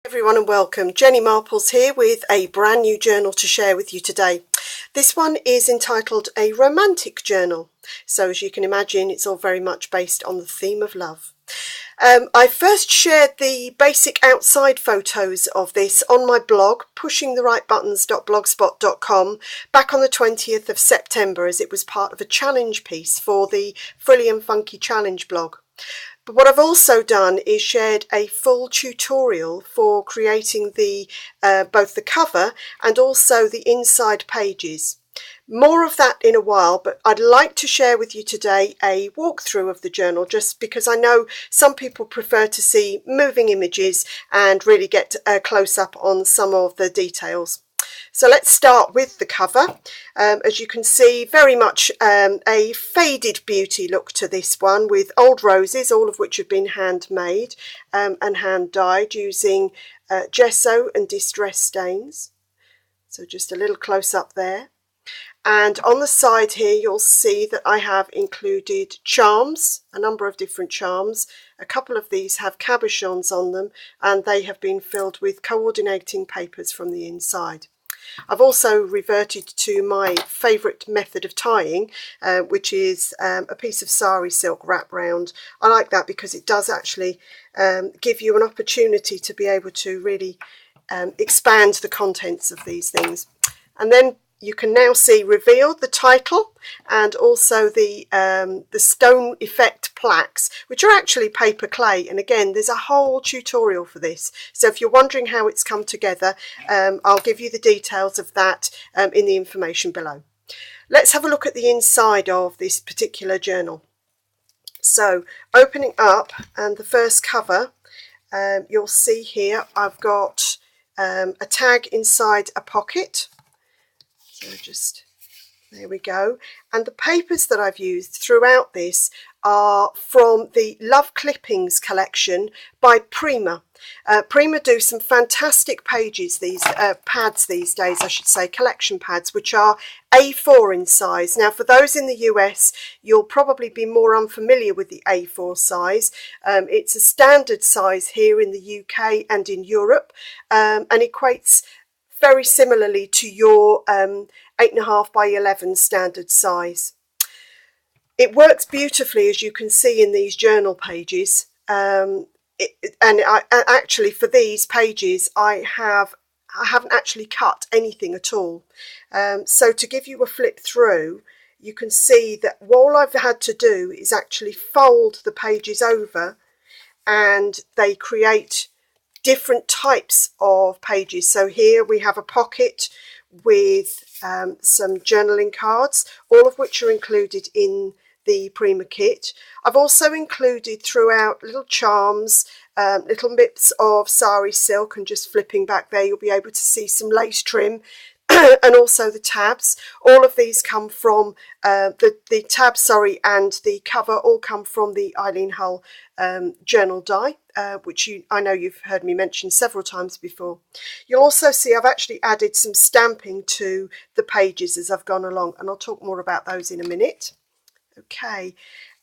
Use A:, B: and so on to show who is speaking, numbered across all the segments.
A: Everyone and welcome. Jenny Marples here with a brand new journal to share with you today. This one is entitled A Romantic Journal. So as you can imagine, it's all very much based on the theme of love. I first shared the basic outside photos of this on my blog, pushingtherightbuttons.blogspot.com, back on the 20th of September, as it was part of a challenge piece for the Frilly and Funky Challenge blog. But what I've also done is shared a full tutorial for creating the both the cover and also the inside pages. More of that in a while, but I'd like to share with you today a walkthrough of the journal, just because I know some people prefer to see moving images and really get a close-up on some of the details. So let's start with the cover. As you can see, very much a faded beauty look to this one, with old roses, all of which have been handmade and hand dyed using gesso and distress stains. So just a little close up there. And on the side here, you'll see that I have included charms, a number of different charms. A couple of these have cabochons on them, and they have been filled with coordinating papers from the inside. I've also reverted to my favourite method of tying, which is a piece of sari silk wrap round. I like that because it does actually give you an opportunity to be able to really expand the contents of these things. And then you can now see revealed the title and also the stone effect plaques, which are actually paper clay. And again, there's a whole tutorial for this. So if you're wondering how it's come together, I'll give you the details of that in the information below. Let's have a look at the inside of this particular journal. So opening up, and the first cover, you'll see here I've got a tag inside a pocket. So just, there we go. And the papers that I've used throughout this are from the Love Clippings collection by Prima. Prima do some fantastic pages, these pads these days, I should say, collection pads, which are A4 in size. Now, for those in the US, you'll probably be more unfamiliar with the A4 size. It's a standard size here in the UK and in Europe, and equates very similarly to your 8.5 by 11 standard size. It works beautifully, as you can see in these journal pages, actually for these pages I haven't actually cut anything at all. So to give you a flip through, you can see that all I've had to do is actually fold the pages over, and they create different types of pages. So here we have a pocket with some journaling cards, all of which are included in the Prima kit. I've also included throughout little charms, little bits of sari silk, and just flipping back there you'll be able to see some lace trim and also the tabs. All of these come from the tabs, sorry, and the cover all come from the Eileen Hull journal die, which I know you've heard me mention several times before. You'll also see I've actually added some stamping to the pages as I've gone along, and I'll talk more about those in a minute. Okay,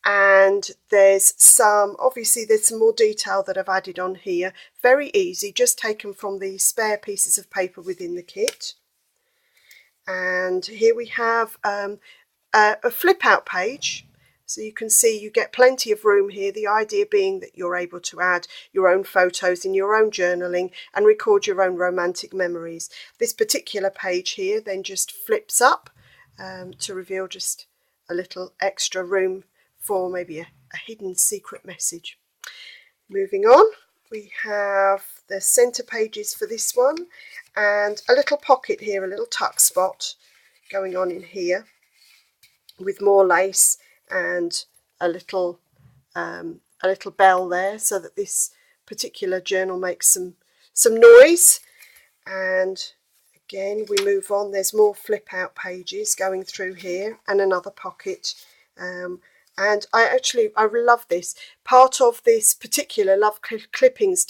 A: and there's some more detail that I've added on here. Very easy, just taken from the spare pieces of paper within the kit. And here we have a flip out page, so you can see you get plenty of room here, the idea being that you're able to add your own photos in your own journaling and record your own romantic memories. This particular page here then just flips up to reveal just a little extra room for maybe a hidden secret message. Moving on, we have the center pages for this one, and a little pocket here, a little tuck spot going on in here with more lace and a little bell there, so that this particular journal makes some noise. And again, we move on, there's more flip out pages going through here, and another pocket. And I love this. Part of this particular Love Clippings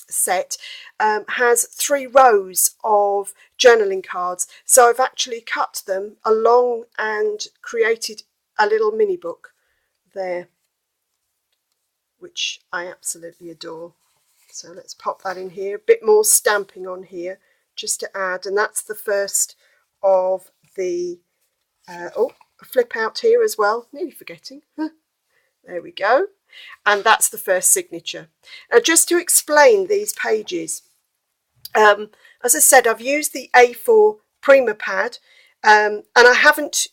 A: set has 3 rows of journaling cards. So I've actually cut them along and created a little mini book there, which I absolutely adore. So let's pop that in here, a bit more stamping on here just to add, and that's the first of the, oh, a flip out here as well, nearly forgetting. There we go. And that's the first signature. Now just to explain these pages, as I said, I've used the A4 Prima pad, and I haven't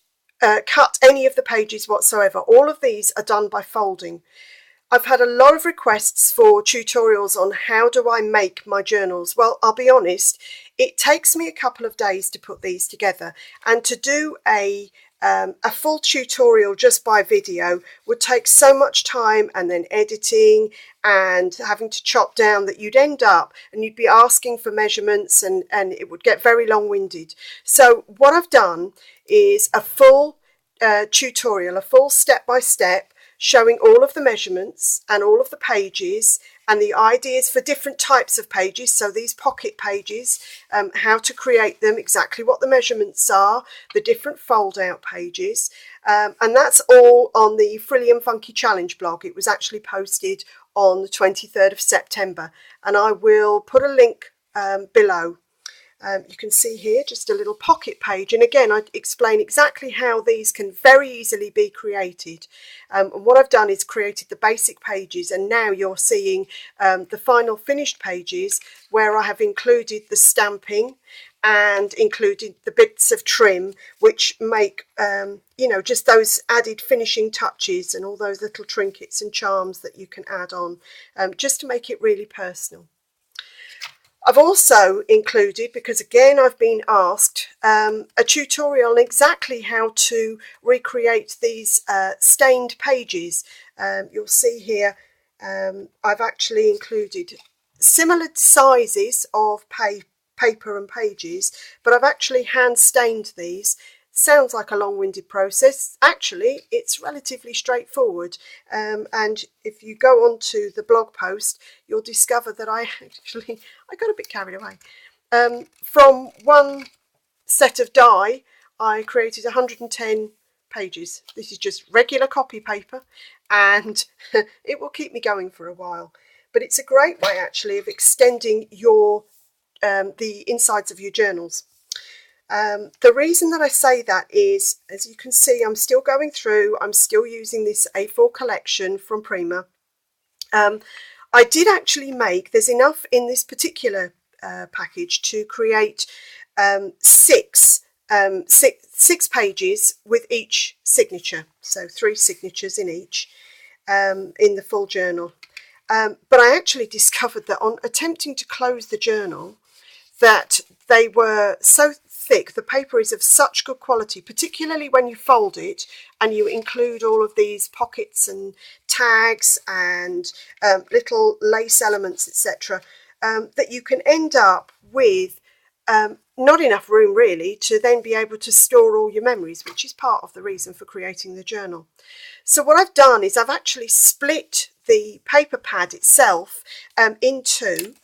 A: cut any of the pages whatsoever. All of these are done by folding. I've had a lot of requests for tutorials on how do I make my journals. Well, I'll be honest, it takes me a couple of days to put these together, and to do a full tutorial just by video would take so much time, and then editing and having to chop down, that you'd end up and you'd be asking for measurements, and it would get very long-winded. So what I've done is a full tutorial, a full step-by-step, showing all of the measurements and all of the pages and the ideas for different types of pages. So these pocket pages, how to create them, exactly what the measurements are, the different fold out pages, and that's all on the Frilly and Funky Challenge blog. It was actually posted on the 23rd of September, and I will put a link below. You can see here just a little pocket page, and again I explain exactly how these can very easily be created, and what I've done is created the basic pages, and now you're seeing the final finished pages where I have included the stamping and included the bits of trim which make you know, just those added finishing touches and all those little trinkets and charms that you can add on, just to make it really personal. I've also included, because again I've been asked, a tutorial on exactly how to recreate these stained pages. You'll see here I've actually included similar sizes of paper and pages, but I've actually hand stained these. Sounds like a long-winded process. Actually, it's relatively straightforward, and if you go on to the blog post, you'll discover that I got a bit carried away. From one set of die, I created 110 pages. This is just regular copy paper, and it will keep me going for a while. But it's a great way, actually, of extending your the insides of your journals. The reason that I say that is, as you can see, I'm still going through, I'm still using this A4 collection from Prima. I did actually make, there's enough in this particular package to create six pages with each signature, so 3 signatures in each, in the full journal. But I actually discovered that on attempting to close the journal, that they were so thick, the paper is of such good quality, particularly when you fold it and you include all of these pockets and tags and little lace elements, etc., that you can end up with not enough room really to then be able to store all your memories, which is part of the reason for creating the journal. So what I've done is I've actually split the paper pad itself in two,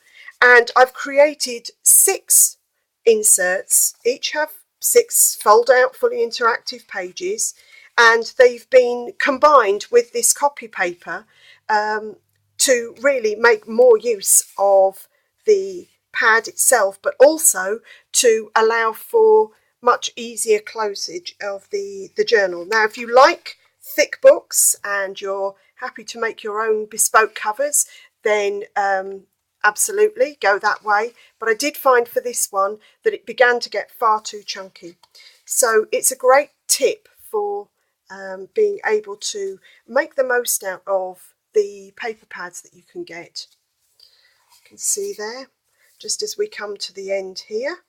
A: and I've created 6 inserts. Each have 6 fold out fully interactive pages, and they've been combined with this copy paper to really make more use of the pad itself, but also to allow for much easier closage of the journal. Now, if you like thick books and you're happy to make your own bespoke covers, then absolutely go that way, but I did find for this one that it began to get far too chunky. So it's a great tip for being able to make the most out of the paper pads that you can get. You can see there, just as we come to the end here,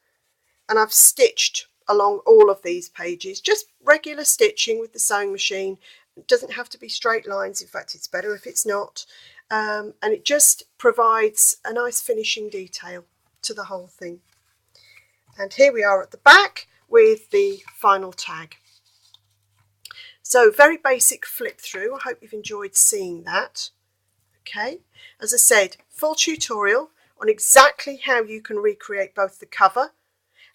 A: and I've stitched along all of these pages, just regular stitching with the sewing machine. It doesn't have to be straight lines, in fact it's better if it's not. And it just provides a nice finishing detail to the whole thing. And here we are at the back with the final tag. So very basic flip through. I hope you've enjoyed seeing that. Okay, as I said, full tutorial on exactly how you can recreate both the cover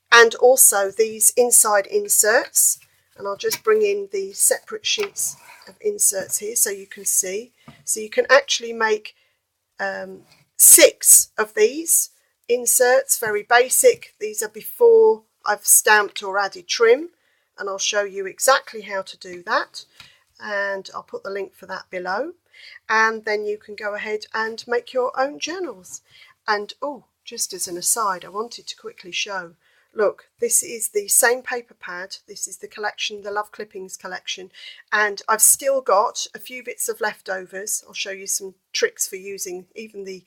A: and also these inside inserts. And I'll just bring in the separate sheets of inserts here so you can see. So you can actually make 6 of these inserts, very basic. These are before I've stamped or added trim, and I'll show you exactly how to do that, and I'll put the link for that below. And then you can go ahead and make your own journals. And oh, just as an aside, I wanted to quickly show, look, this is the same paper pad. This is the collection, the Love Clippings collection, and I've still got a few bits of leftovers. I'll show you some tricks for using even the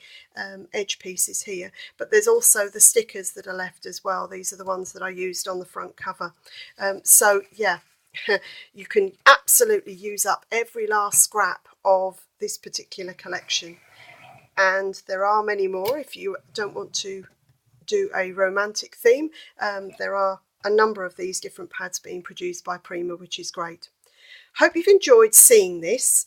A: edge pieces here, but there's also the stickers that are left as well. These are the ones that I used on the front cover. So yeah, you can absolutely use up every last scrap of this particular collection, and there are many more if you don't want to do a romantic theme. There are a number of these different pads being produced by Prima, which is great. Hope you've enjoyed seeing this.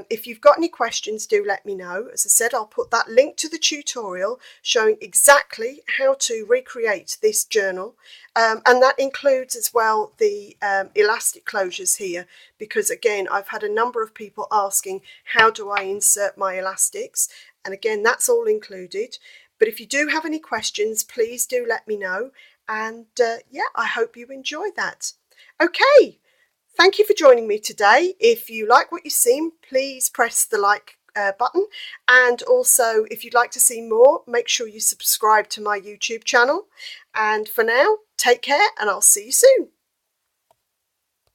A: If you've got any questions, do let me know. As I said, I'll put that link to the tutorial showing exactly how to recreate this journal, and that includes as well the elastic closures here, because again, I've had a number of people asking, how do I insert my elastics? And again, that's all included. But if you do have any questions, please do let me know, and yeah, I hope you enjoyed that. Okay. Thank you for joining me today. If you like what you've seen, please press the like button. And also, if you'd like to see more, make sure you subscribe to my YouTube channel. And for now, take care, and I'll see you soon.